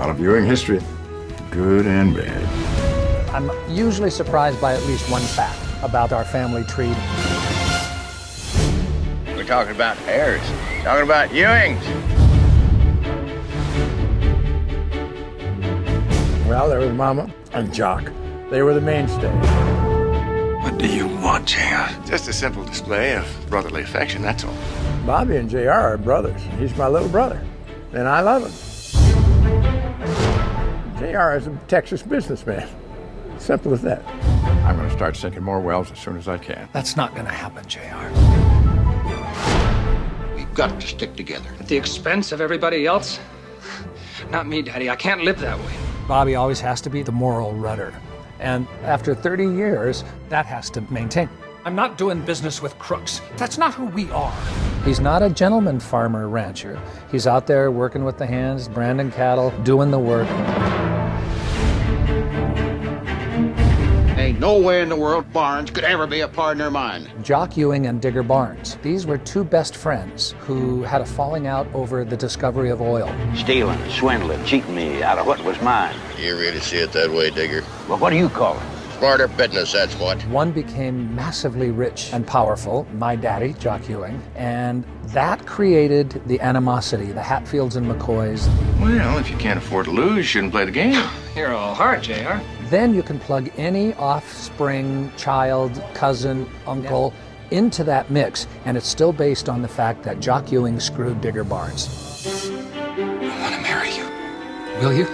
lot of viewing history, good and bad. I'm usually surprised by at least one fact about our family tree. We're talking about heirs, talking about Ewings. Well, there was Mama and Jock. They were the mainstay. What do you want, JR? Just a simple display of brotherly affection, that's all. Bobby and JR are brothers. He's my little brother, and I love him. JR is a Texas businessman. Simple as that. I'm going to start sinking more wells as soon as I can. That's not going to happen, JR. We've got to stick together. At the expense of everybody else? Not me, Daddy. I can't live that way. Bobby always has to be the moral rudder. And after 30 years, that has to maintain. I'm not doing business with crooks. That's not who we are. He's not a gentleman farmer rancher. He's out there working with the hands, branding cattle, doing the work. Ain't no way in the world Barnes could ever be a partner of mine. Jock Ewing and Digger Barnes. These were two best friends who had a falling out over the discovery of oil. Stealing, swindling, cheating me out of what was mine. You really see it that way, Digger? Well, what do you call it? Smarter business, that's what. One became massively rich and powerful, my daddy, Jock Ewing, and that created the animosity, the Hatfields and McCoys. Well, if you can't afford to lose, you shouldn't play the game. You're all hard, JR. Then you can plug any offspring, child, cousin, uncle into that mix, and it's still based on the fact that Jock Ewing screwed Digger Barnes. I want to marry you. Will you?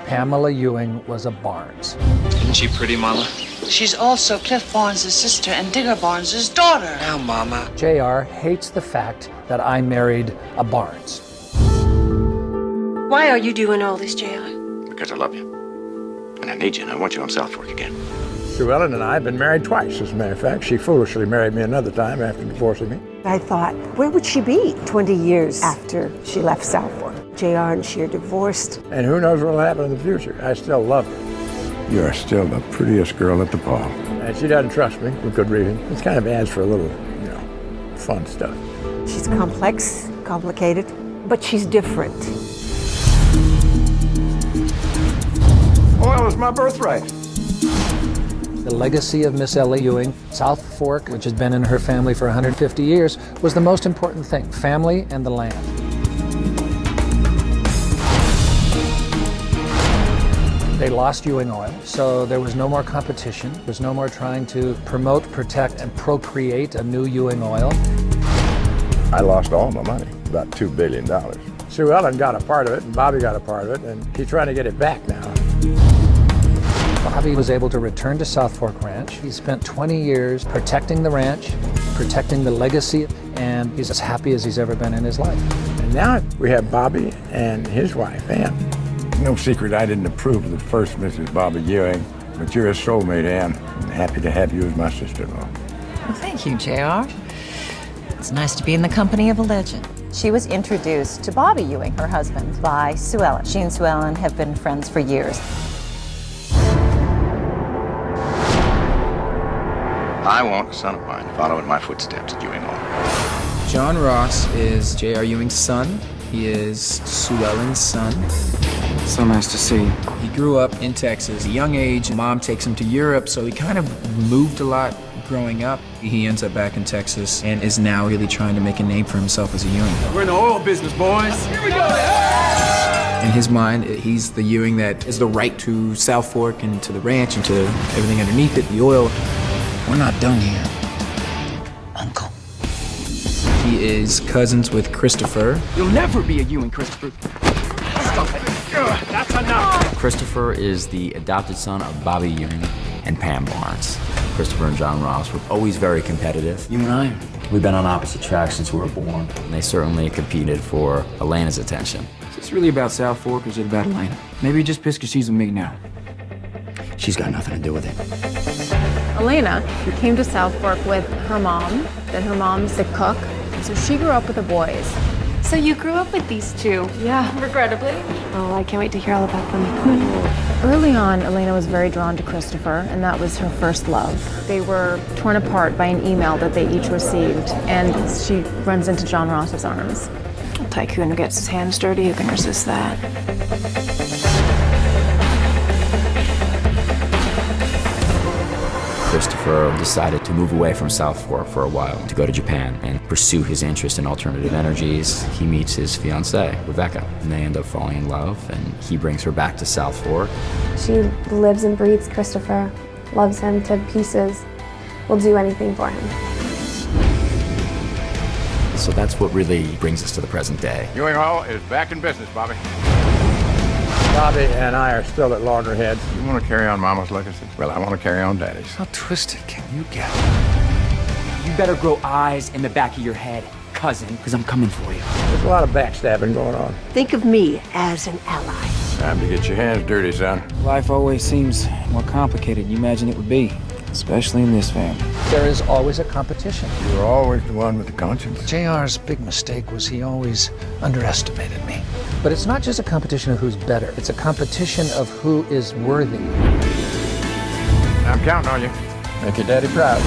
Pamela Ewing was a Barnes. Isn't she pretty, Mama? She's also Cliff Barnes' sister and Digger Barnes' daughter. Now, Mama. JR hates the fact that I married a Barnes. Why are you doing all this, JR? Because I love you. And I need you, and I want you on South Fork again. Sue Ellen and I have been married twice, as a matter of fact. She foolishly married me another time after divorcing me. I thought, where would she be 20 years after she left South Fork? JR and she are divorced. And who knows what will happen in the future. I still love her. You are still the prettiest girl at the ball. And she doesn't trust me, for good reason. It's kind of adds for a little, fun stuff. She's complex, complicated, but she's different. Oil is my birthright. The legacy of Miss Ellie Ewing, South Fork, which has been in her family for 150 years, was the most important thing, family and the land. They lost Ewing oil, so there was no more competition. There was no more trying to promote, protect, and procreate a new Ewing oil. I lost all my money, about $2 billion. Sue Ellen got a part of it, and Bobby got a part of it, and he's trying to get it back now. Bobby was able to return to South Fork Ranch. He spent 20 years protecting the ranch, protecting the legacy, and he's as happy as he's ever been in his life. And now we have Bobby and his wife, Ann. No secret I didn't approve of the first Mrs. Bobby Ewing, but you're a soulmate, Ann. I'm happy to have you as my sister-in-law. Well, thank you, JR. It's nice to be in the company of a legend. She was introduced to Bobby Ewing, her husband, by Sue Ellen. She and Sue Ellen have been friends for years. I want a son of mine to follow in my footsteps at Ewing Hall. John Ross is J.R. Ewing's son. He is Sue Ellen's son. So nice to see. He grew up in Texas at a young age. Mom takes him to Europe, so he kind of moved a lot growing up. He ends up back in Texas and is now really trying to make a name for himself as a Ewing. We're in the oil business, boys. Here we go. In his mind, he's the Ewing that has the right to South Fork and to the ranch and to everything underneath it, the oil. We're not done here, Uncle. He is cousins with Christopher. You'll never be a Ewing, Christopher. Stop it. That's enough. Christopher is the adopted son of Bobby Ewing and Pam Barnes. Christopher and John Ross were always very competitive. You and I, we've been on opposite tracks since we were born. And they certainly competed for Elena's attention. Is this really about South Fork or is it about Elena? Maybe just pissed because she's with me now. she's got nothing to do with it. Elena came to South Fork with her mom, then her mom's the cook, so she grew up with the boys. So you grew up with these two? Yeah, regrettably. Oh, I can't wait to hear all about them. Early on, Elena was very drawn to Christopher, and that was her first love. They were torn apart by an email that they each received, and she runs into John Ross's arms. A tycoon who gets his hands dirty, who can resist that? Christopher decided to move away from South Fork for a while, to go to Japan and pursue his interest in alternative energies. He meets his fiancée, Rebecca, and they end up falling in love, and he brings her back to South Fork. She lives and breathes Christopher, loves him to pieces, will do anything for him. So that's what really brings us to the present day. Ewing Hall is back in business, Bobby. Bobby and I are still at loggerheads. You want to carry on Mama's legacy? Well, I want to carry on Daddy's. How twisted can you get? You better grow eyes in the back of your head, cousin, because I'm coming for you. There's a lot of backstabbing going on. Think of me as an ally. Time to get your hands dirty, son. Life always seems more complicated than you imagine it would be, especially in this family. There is always a competition. You were always the one with the conscience. JR's big mistake was he always underestimated me. But it's not just a competition of who's better. It's a competition of who is worthy. I'm counting on you. Make your daddy proud.